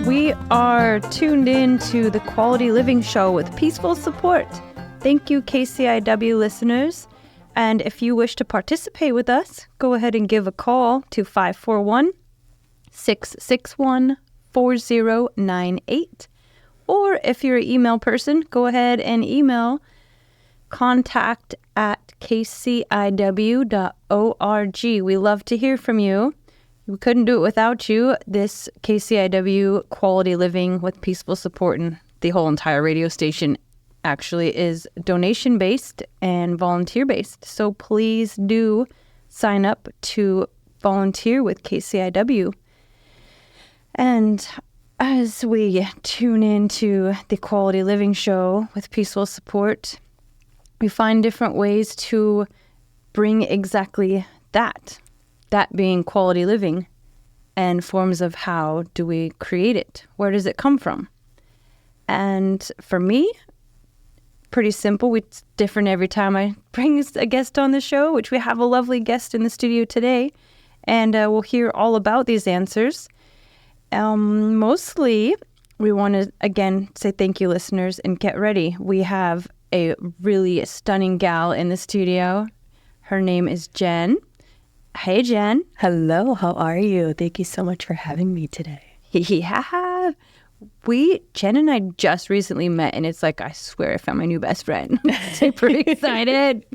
We are tuned in to the Quality Living Show with peaceful support. Thank you, KCIW listeners. And if you wish to participate with us, go ahead and give a call to 541-661-4098. Or if you're an email person, go ahead and email contact@kciw.org. We love to hear from you. We couldn't do it without you. This KCIW Quality Living with Peaceful Support and the whole entire radio station actually is donation-based and volunteer-based. So please do sign up to volunteer with KCIW. And as we tune into the Quality Living Show with peaceful support, we find different ways to bring exactly that being quality living, and forms of how do we create it? Where does it come from? And for me, pretty simple. It's different every time I bring a guest on the show, which we have a lovely guest in the studio today, and we'll hear all about these answers. Mostly, we want to, again, say thank you, listeners, and get ready. We have a really stunning gal in the studio. Her name is Jen. Hey, Jen. Hello, how are you? Thank you so much for having me today. Yeah. Jen and I just recently met, and it's like, I swear I found my new best friend. I'm super excited.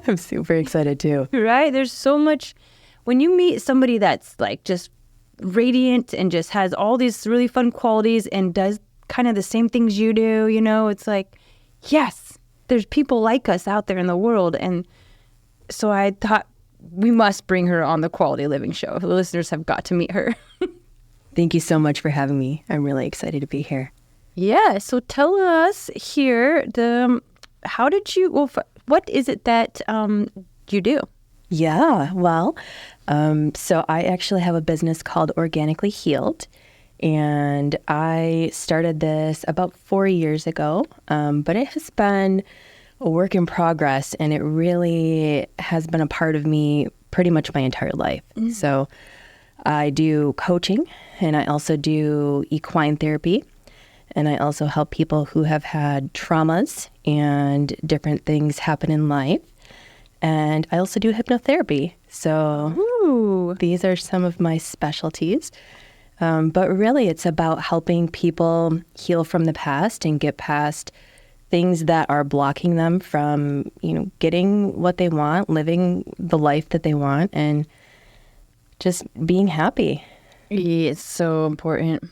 I'm super excited too. Right? There's so much, when you meet somebody that's like just radiant and just has all these really fun qualities and does kind of the same things you do, you know, it's like, yes, there's people like us out there in the world. And so I thought we must bring her on the Quality Living Show. The listeners have got to meet her. Thank you so much for having me. I'm really excited to be here. Yeah. So tell us here, what is it that you do? Yeah, well, so I actually have a business called Organically Healed, and I started this about 4 years ago, but it has been a work in progress, and it really has been a part of me pretty much my entire life. Mm. So I do coaching, and I also do equine therapy, and I also help people who have had traumas and different things happen in life. And I also do hypnotherapy. So These are some of my specialties. But really, it's about helping people heal from the past and get past things that are blocking them from, getting what they want, living the life that they want, and just being happy. Yeah, it's so important.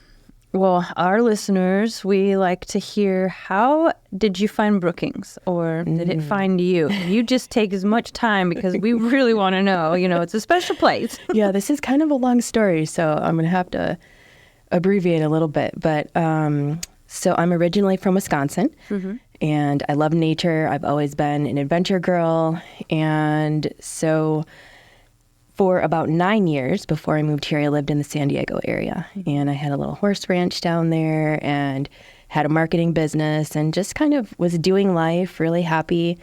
Well, our listeners, we like to hear, how did you find Brookings, or did it find you? You just take as much time because we really want to know. It's a special place. Yeah, this is kind of a long story, so I'm going to have to abbreviate a little bit. But so I'm originally from Wisconsin, and I love nature. I've always been an adventure girl. And so for about 9 years before I moved here, I lived in the San Diego area, and I had a little horse ranch down there and had a marketing business and just kind of was doing life, really happy.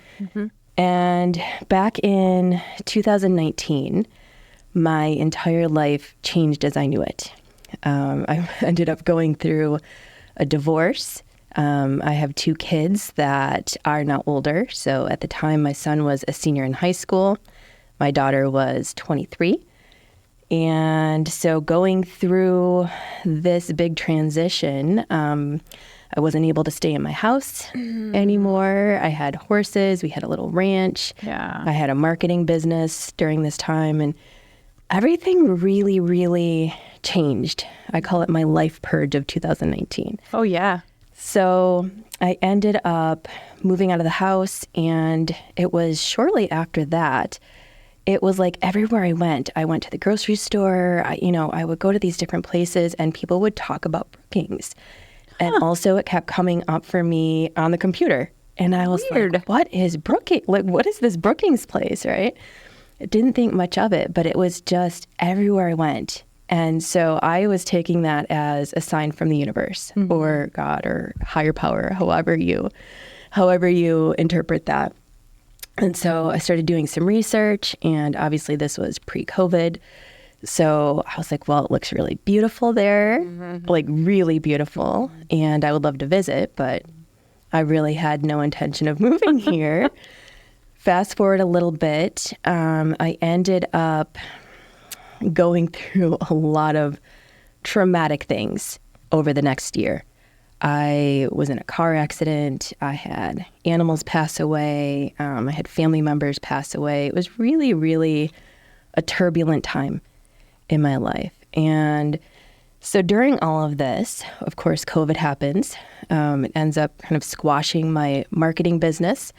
And back in 2019, my entire life changed as I knew it. I ended up going through a divorce. I have 2 kids that are now older. So at the time, my son was a senior in high school. My daughter was 23. And so going through this big transition, I wasn't able to stay in my house anymore. I had horses. We had a little ranch. Yeah. I had a marketing business during this time. And everything really, really changed. I call it my life purge of 2019. Oh, yeah. So I ended up moving out of the house, and it was shortly after that, it was like everywhere I went to the grocery store, I would go to these different places, and people would talk about Brookings. And also it kept coming up for me on the computer. And I was like, what is Brookings? Like, what is this Brookings place, right? I didn't think much of it, but it was just everywhere I went. And so I was taking that as a sign from the universe or God or higher power, however you interpret that. And so I started doing some research, and obviously this was pre-COVID. So I was like, well, it looks really beautiful there, like really beautiful. And I would love to visit, but I really had no intention of moving here. Fast forward a little bit, I ended up going through a lot of traumatic things over the next year. I was in a car accident. I had animals pass away. I had family members pass away. It was really, really a turbulent time in my life. And so during all of this, of course, COVID happens. It ends up kind of squashing my marketing business.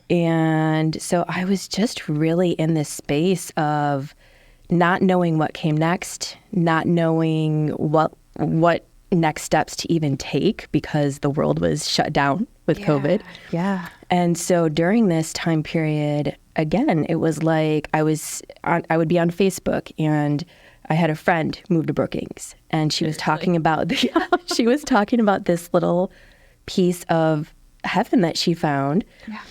And so I was just really in this space of not knowing what came next, not knowing what next steps to even take because the world was shut down with COVID. Yeah. And so during this time period, again, it was like I would be on Facebook and I had a friend move to Brookings and she was talking about she was talking about this little piece of heaven that she found. Yeah.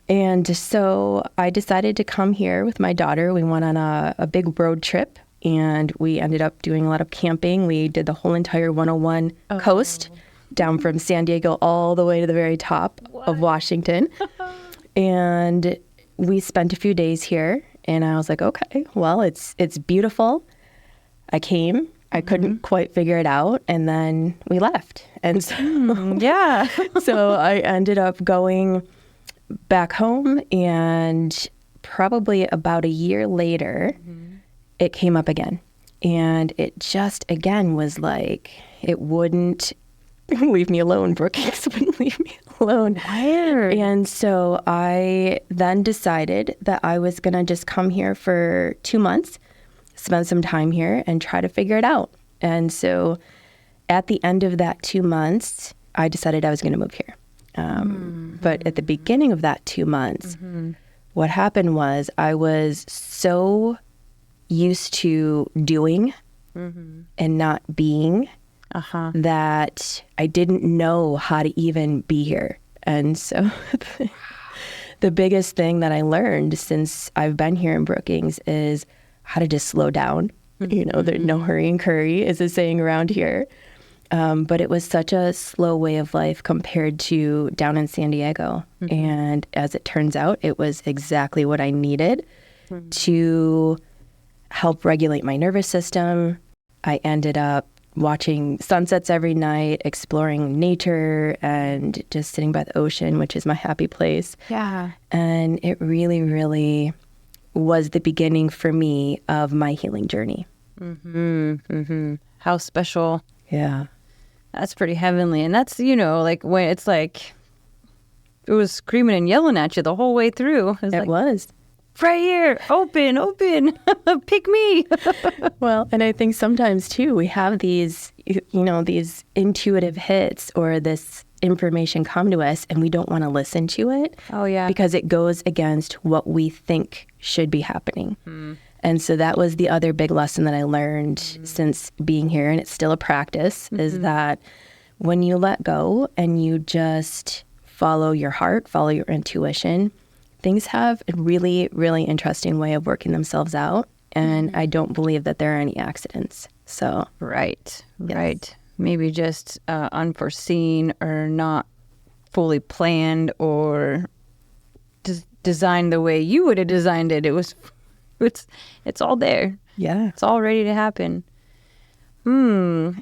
And so I decided to come here with my daughter. We went on a big road trip and we ended up doing a lot of camping. We did the whole entire 101 coast down from San Diego all the way to the very top of Washington. And we spent a few days here and I was like, okay, well, it's beautiful. I came, I couldn't quite figure it out. And then we left. And so, so I ended up going back home and probably about a year later, it came up again. And it just, again, was like, it wouldn't leave me alone. Brookings wouldn't leave me alone. Weird. And so I then decided that I was going to just come here for 2 months, spend some time here and try to figure it out. And so at the end of that 2 months, I decided I was going to move here. But at the beginning of that 2 months, what happened was I was so used to doing and not being that I didn't know how to even be here. And so the biggest thing that I learned since I've been here in Brookings is how to just slow down. You know, there's no hurry and curry is a saying around here. But it was such a slow way of life compared to down in San Diego. And as it turns out, it was exactly what I needed to help regulate my nervous system. I ended up watching sunsets every night, exploring nature, and just sitting by the ocean, which is my happy place. Yeah. And it really, really was the beginning for me of my healing journey. How special. Yeah. That's pretty heavenly. And that's, you know, like when it's like, it was screaming and yelling at you the whole way through. It was. Right here, open, pick me. Well, and I think sometimes too, we have these, you know, these intuitive hits or this information come to us and we don't want to listen to it. Oh, yeah. Because it goes against what we think should be happening. And so that was the other big lesson that I learned since being here, and it's still a practice, is that when you let go and you just follow your heart, follow your intuition, things have a really, really interesting way of working themselves out. And I don't believe that there are any accidents. So Right. Maybe just unforeseen or not fully planned or designed the way you would have designed it. It's all there. yeah. It's all ready to happen. And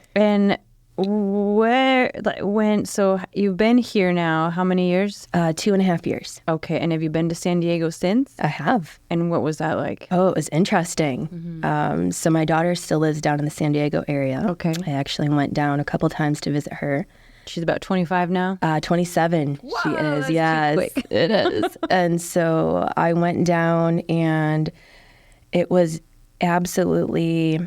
so you've been here now, how many years? 2.5 years. Okay. And have you been to San Diego since? I have. And what was that like? Oh, it was interesting. So my daughter still lives down in the San Diego area. Okay. I actually went down a couple times to visit her. She's about 25 now? 27 she is. That's Yes, too quick. it is. And so I went down and it was absolutely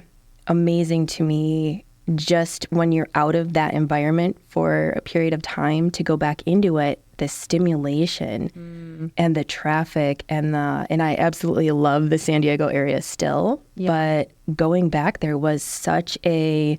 amazing to me just when you're out of that environment for a period of time to go back into it, the stimulation and the traffic and I absolutely love the San Diego area still, but going back there was such a,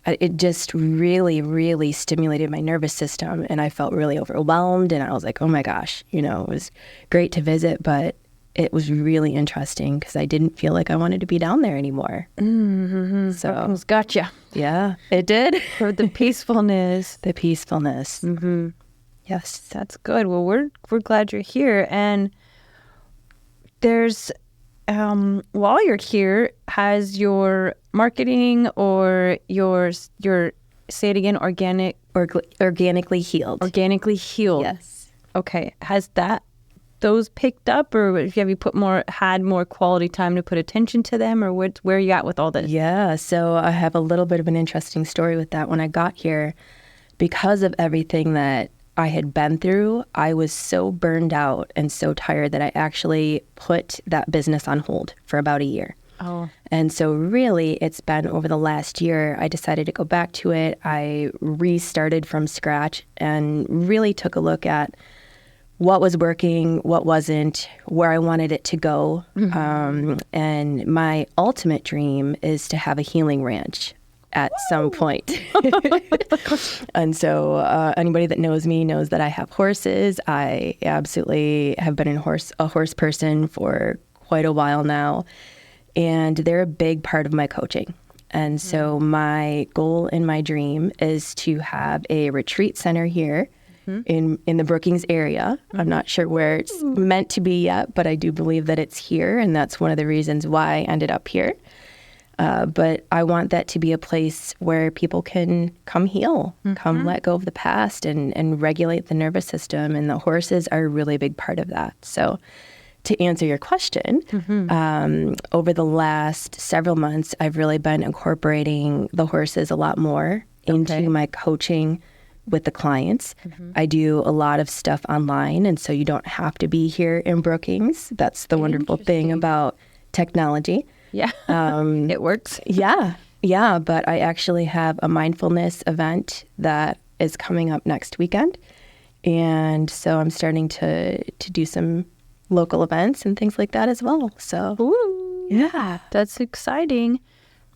it just really, really stimulated my nervous system and I felt really overwhelmed and I was like, oh my gosh, you know, it was great to visit, but it was really interesting because I didn't feel like I wanted to be down there anymore. Mm-hmm. So Brookings gotcha. yeah, it did. For the peacefulness. The peacefulness. Mm-hmm. Yes. That's good. Well, we're glad you're here. And there's, while you're here, has your marketing or your say it again, Organically healed. Organically healed. Yes. Okay. Has those picked up, or have you had more quality time to put attention to them, or where are you at with all this? Yeah. So I have a little bit of an interesting story with that. When I got here, because of everything that I had been through, I was so burned out and so tired that I actually put that business on hold for about a year. Oh. And so really, it's been over the last year, I decided to go back to it. I restarted from scratch and really took a look at what was working, what wasn't, where I wanted it to go. Mm-hmm. And my ultimate dream is to have a healing ranch at some point. And so anybody that knows me knows that I have horses. I absolutely have been a horse person for quite a while now. And they're a big part of my coaching. And so my goal and my dream is to have a retreat center here in the Brookings area. I'm not sure where it's meant to be yet, but I do believe that it's here. And that's one of the reasons why I ended up here. But I want that to be a place where people can come heal, come let go of the past and regulate the nervous system. And the horses are a really big part of that. So to answer your question, over the last several months, I've really been incorporating the horses a lot more into my coaching with the clients. I do a lot of stuff online, and so you don't have to be here in Brookings. That's the wonderful thing about technology. Yeah, it works. Yeah, but I actually have a mindfulness event that is coming up next weekend. And so I'm starting to do some local events and things like that as well. So, yeah, that's exciting.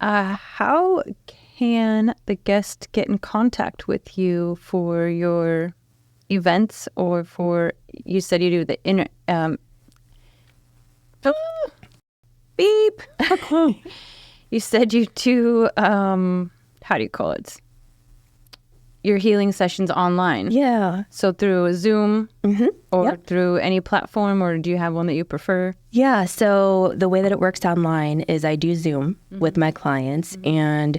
How can the guest get in contact with you for your events, or for, you said you do the beep. You said you do, how do you call it? Your healing sessions online. Yeah. So through Zoom or through any platform, or do you have one that you prefer? Yeah. So the way that it works online is I do Zoom with my clients. And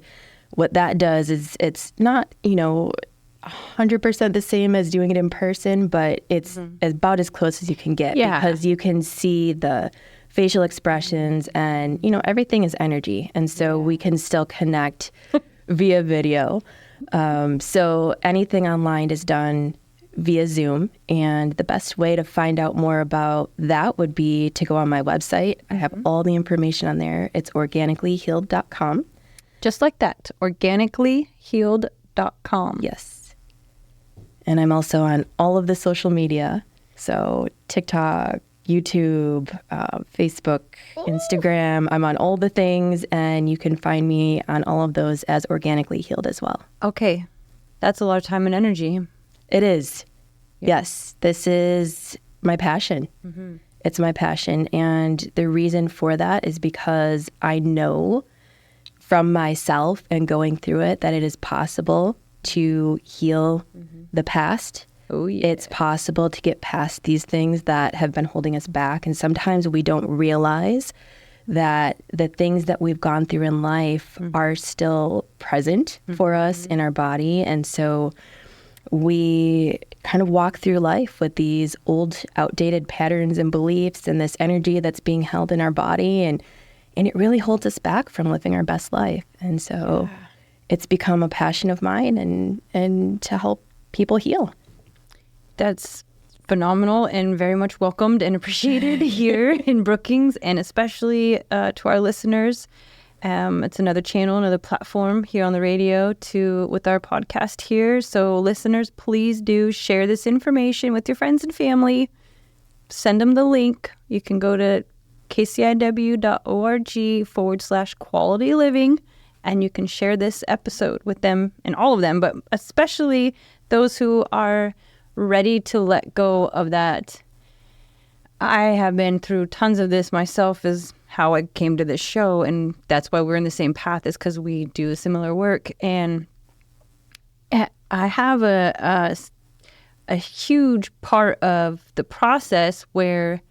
what that does is it's not, 100% the same as doing it in person, but it's about as close as you can get because you can see the facial expressions and, everything is energy. And so we can still connect via video. So anything online is done via Zoom. And the best way to find out more about that would be to go on my website. I have all the information on there. It's organicallyhealed.com. Just like that, organicallyhealed.com. Yes. And I'm also on all of the social media. So TikTok, YouTube, Facebook, Instagram. I'm on all the things, and you can find me on all of those as Organically Healed as well. Okay. That's a lot of time and energy. It is. Yeah. Yes. This is my passion. It's my passion. And the reason for that is because I know from myself and going through it that it is possible to heal the past. Oh, yeah. It's possible to get past these things that have been holding us back. And sometimes we don't realize that the things that we've gone through in life are still present for us in our body. And so we kind of walk through life with these old, outdated patterns and beliefs and this energy that's being held in our body. And it really holds us back from living our best life. And so it's become a passion of mine and to help people heal. That's phenomenal and very much welcomed and appreciated here in Brookings, and especially to our listeners. It's another channel, another platform here on the radio with our podcast here. So listeners, please do share this information with your friends and family. Send them the link. You can go to kciw.org/quality living, and you can share this episode with them, and all of them, but especially those who are ready to let go of that I have been through tons of this myself, is how I came to this show. And that's why we're in the same path, is because we do similar work. And I have a huge part of the process where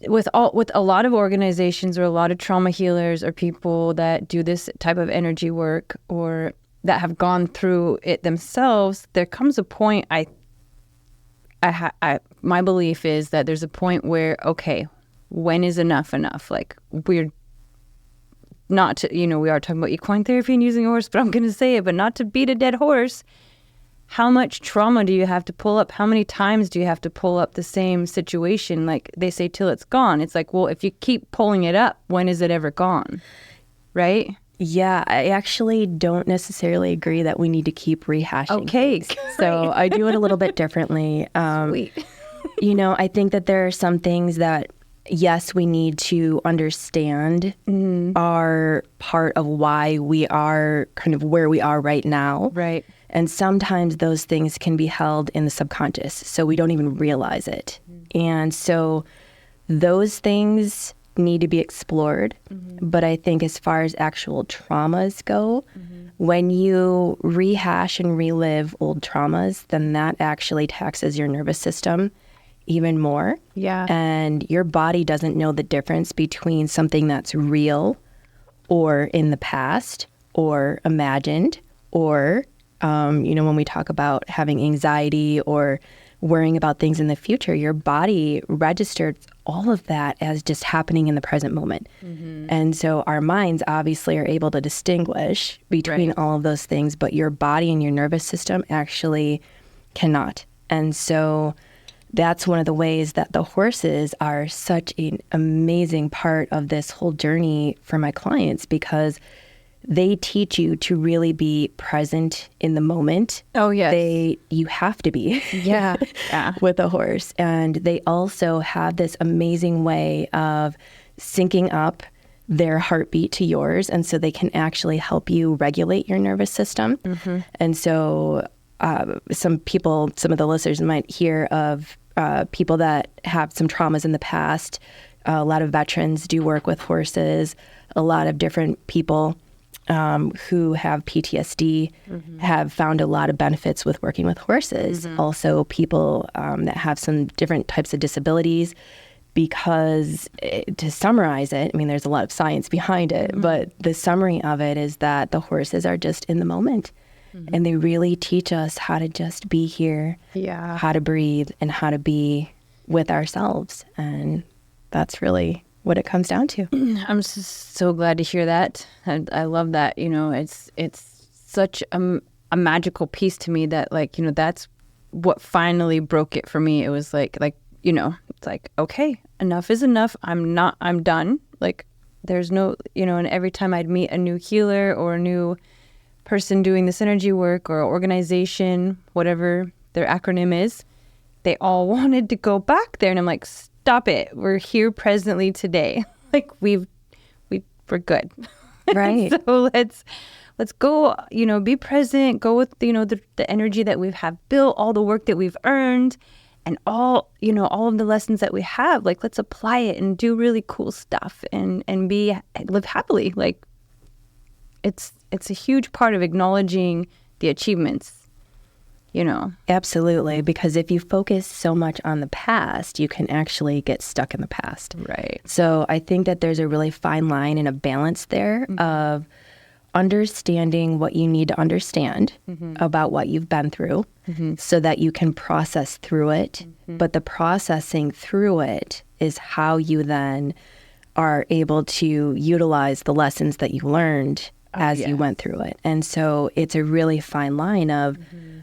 with a lot of organizations or a lot of trauma healers or people that do this type of energy work or that have gone through it themselves, there comes a point, my belief is that there's a point where, okay, when is enough enough? Like, we're not to, we are talking about equine therapy and using a horse, but I'm going to say it, but not to beat a dead horse. How much trauma do you have to pull up? How many times do you have to pull up the same situation? Like they say, till it's gone. It's like, well, if you keep pulling it up, when is it ever gone? Right? Yeah, I actually don't necessarily agree that we need to keep rehashing. Okay. So I do it a little bit differently. Sweet. I think that there are some things that, yes, we need to understand are part of why we are kind of where we are right now. Right. And sometimes those things can be held in the subconscious, so we don't even realize it. And so those things need to be explored. But I think as far as actual traumas go, when you rehash and relive old traumas, then that actually taxes your nervous system even more. Yeah. And your body doesn't know the difference between something that's real or in the past or imagined or when we talk about having anxiety or worrying about things in the future, your body registers all of that as just happening in the present moment. And so our minds obviously are able to distinguish between all of those things, but your body and your nervous system actually cannot. And so that's one of the ways that the horses are such an amazing part of this whole journey for my clients, because they teach you to really be present in the moment. Oh, yes. You have to be Yeah. with a horse. And they also have this amazing way of syncing up their heartbeat to yours. And so they can actually help you regulate your nervous system. And so some of the listeners might hear of people that have some traumas in the past. A lot of veterans do work with horses. A lot of different people who have PTSD have found a lot of benefits with working with horses. Also, people that have some different types of disabilities, because to summarize it, I mean, there's a lot of science behind it, but the summary of it is that the horses are just in the moment. And they really teach us how to just be here, how to breathe, and how to be with ourselves. And that's really what it comes down to. I'm so glad to hear that. I love that. It's such a magical piece to me that, like, that's what finally broke it for me. It was like, it's like, okay, enough is enough. I'm done. Like, there's no, and every time I'd meet a new healer or a new person doing this energy work or organization, whatever their acronym is, they all wanted to go back there. And I'm like, stop it. We're here presently today. Like, we're good. Right. So let's go, be present, go with, the energy that we have built, all the work that we've earned, and all of the lessons that we have. Like, let's apply it and do really cool stuff and live happily. Like, it's a huge part of acknowledging the achievements. Absolutely, because if you focus so much on the past, you can actually get stuck in the past. Right. So I think that there's a really fine line and a balance there of understanding what you need to understand about what you've been through so that you can process through it. But the processing through it is how you then are able to utilize the lessons that you learned as you went through it. And so it's a really fine line of,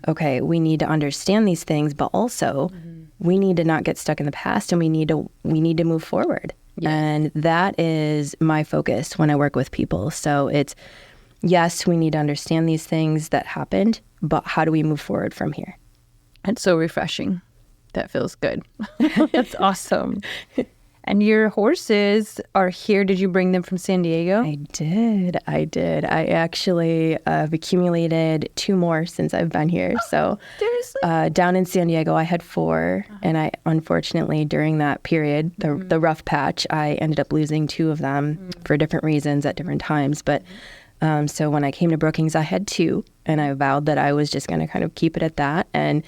okay, we need to understand these things, but also we need to not get stuck in the past, and we need to move forward. Yes. And that is my focus when I work with people. So it's, yes, we need to understand these things that happened, but how do we move forward from here? It's so refreshing. That feels good. That's awesome. And your horses are here. Did you bring them from San Diego? I did. I actually have accumulated 2 more since I've been here. So Seriously? down in San Diego, I had 4. And I, unfortunately, during that period, the rough patch, I ended up losing 2 of them for different reasons at different times. But so when I came to Brookings, I had 2. And I vowed that I was just going to kind of keep it at that. And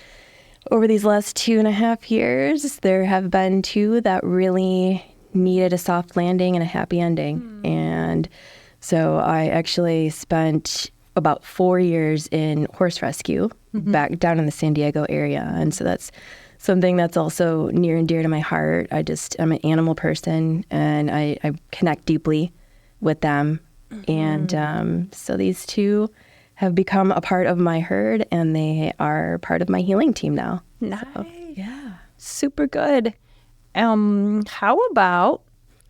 over these last 2.5 years, there have been 2 that really needed a soft landing and a happy ending. And so I actually spent about 4 years in horse rescue back down in the San Diego area. And so that's something that's also near and dear to my heart. I'm an animal person, and I connect deeply with them. And so these 2 have become a part of my herd, and they are part of my healing team now. Nice. So, yeah. Super good. How about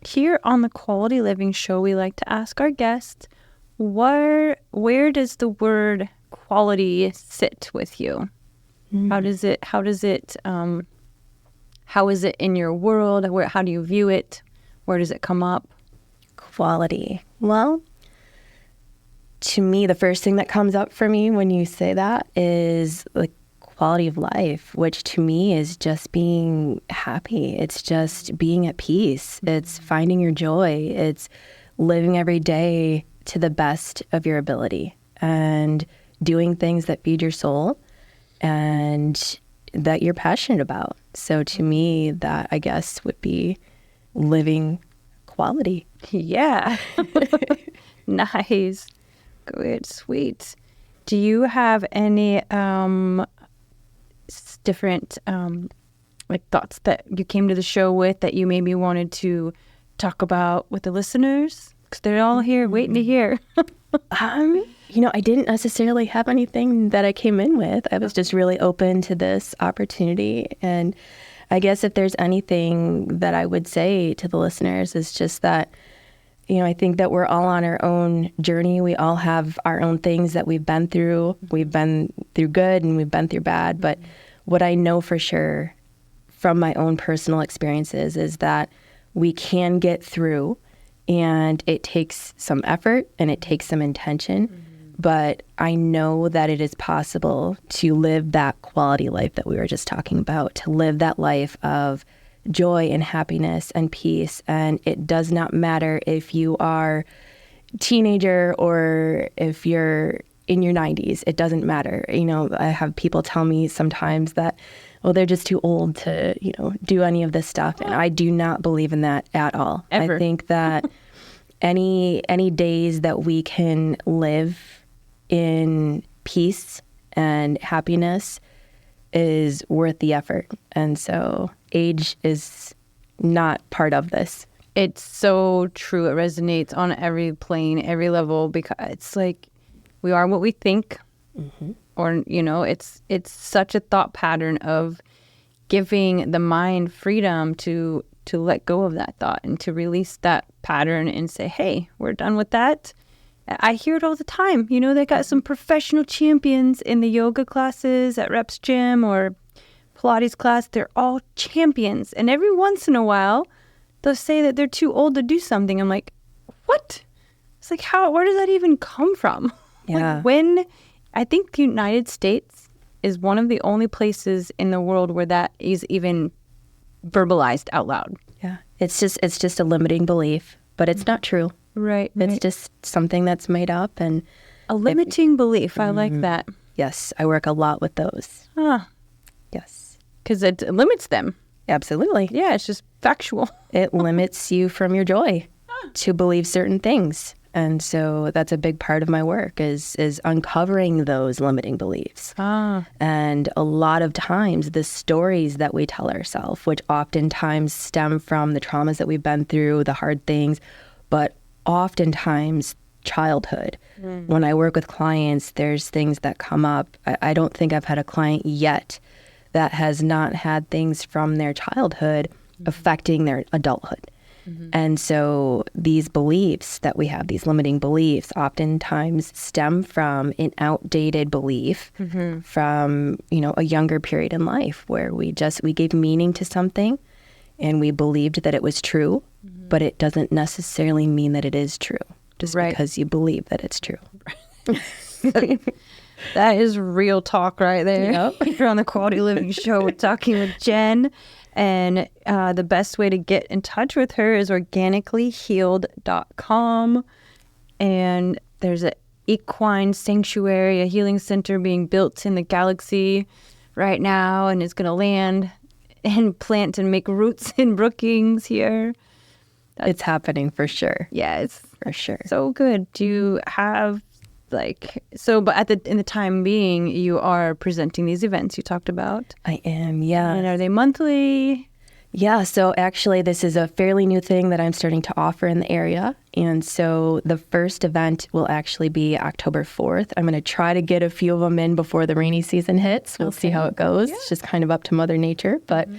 here on the Quality Living Show, we like to ask our guests, where does the word quality sit with you? How is it in your world? How do you view it? Where does it come up? Quality. Well, to me, the first thing that comes up for me when you say that is like quality of life, which to me is just being happy. It's just being at peace. It's finding your joy. It's living every day to the best of your ability and doing things that feed your soul and that you're passionate about. So to me, that I guess would be living quality. Yeah. Nice. Good, sweet. Do you have any different like thoughts that you came to the show with that you maybe wanted to talk about with the listeners? Because they're all here waiting to hear. I didn't necessarily have anything that I came in with. I was just really open to this opportunity. And I guess if there's anything that I would say to the listeners is just that, I think that we're all on our own journey. We all have our own things that we've been through. We've been through good and we've been through bad. But what I know for sure from my own personal experiences is that we can get through, and it takes some effort and it takes some intention. But I know that it is possible to live that quality life that we were just talking about, to live that life of joy and happiness and peace. And it does not matter if you are a teenager or if you're in your 90s. It doesn't matter. I have people tell me sometimes that, well, they're just too old to, do any of this stuff. And I do not believe in that at all. Ever. I think that any days that we can live in peace and happiness is worth the effort. And so age is not part of this. It's so true. It resonates on every plane, every level, because it's like we are what we think. Or, it's such a thought pattern of giving the mind freedom to let go of that thought and to release that pattern and say, hey, we're done with that. I hear it all the time. They got some professional champions in the yoga classes at Reps Gym or Pilates class. They're all champions. And every once in a while, they'll say that they're too old to do something. I'm like, what? It's like, where does that even come from? Yeah. I think the United States is one of the only places in the world where that is even verbalized out loud. Yeah. It's just a limiting belief, but it's not true. Right. It's just something that's made up. And a limiting belief. I like that. Yes, I work a lot with those. Yes. Because it limits them. Absolutely. Yeah, it's just factual. It limits you from your joy to believe certain things. And so that's a big part of my work is uncovering those limiting beliefs. And a lot of times the stories that we tell ourselves, which oftentimes stem from the traumas that we've been through, the hard things, but oftentimes childhood. When I work with clients, there's things that come up. I don't think I've had a client yet that has not had things from their childhood affecting their adulthood. And so these beliefs that we have, these limiting beliefs, oftentimes stem from an outdated belief from, a younger period in life where we gave meaning to something and we believed that it was true, but it doesn't necessarily mean that it is true just because you believe that it's true. That is real talk right there. Yep. You're on the Quality Living Show. We're talking with Jen. And the best way to get in touch with her is organicallyhealed.com. And there's an equine sanctuary, a healing center being built in the galaxy right now. And it's going to land and plant and make roots in Brookings here. It's happening for sure. Yeah, it's For sure. so good. Do you have but in the time being, you are presenting these events you talked about? I am, yeah. And are they monthly? Yeah, so actually this is a fairly new thing that I'm starting to offer in the area. And so the first event will actually be October 4th. I'm going to try to get a few of them in before the rainy season hits. We'll see how it goes. Yeah. It's just kind of up to Mother Nature. But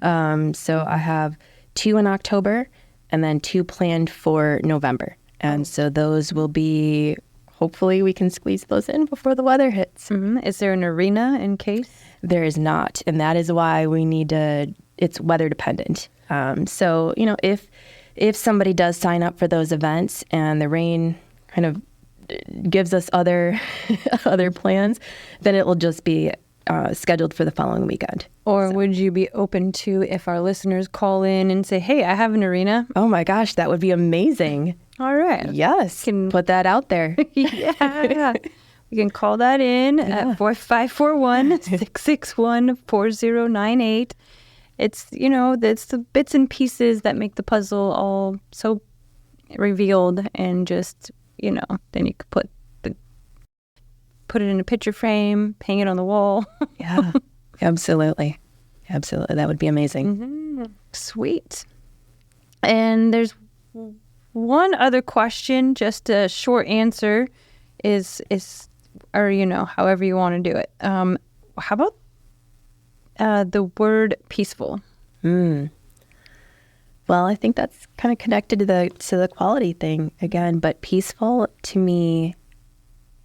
so I have 2 in October and then 2 planned for November. And so those will be, hopefully we can squeeze those in before the weather hits. Mm-hmm. Is there an arena in case? There is not. And that is why we need to, it's weather dependent. So, if somebody does sign up for those events and the rain kind of gives us other plans, then it will just be scheduled for the following weekend. Or would you be open to if our listeners call in and say, hey, I have an arena? Oh my gosh, that would be amazing. All right. Yes. Put that out there. Yeah. We can call that in at 541-661-4098. It's, it's the bits and pieces that make the puzzle all so revealed, and just, then you could put it in a picture frame, hang it on the wall. Yeah, absolutely. Absolutely. That would be amazing. Mm-hmm. Sweet. And there's one other question, just a short answer is or, however you want to do it. How about the word peaceful? Well, I think that's kind of connected to the quality thing again, but peaceful to me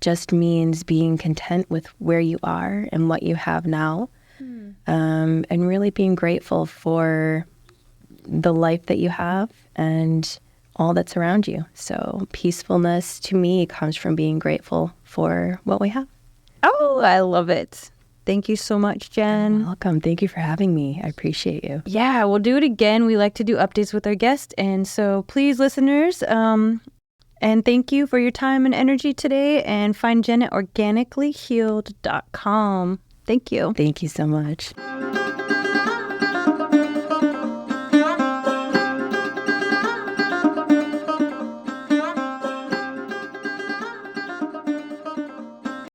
just means being content with where you are and what you have now, and really being grateful for the life that you have and all that's around you. So peacefulness to me comes from being grateful for what we have. Oh, I love it. Thank you so much, Jen. You're welcome. Thank you for having me. I appreciate you. Yeah, we'll do it again. We like to do updates with our guests. And so please, listeners, and thank you for your time and energy today. And find Jen at organicallyhealed.com. Thank you. Thank you so much.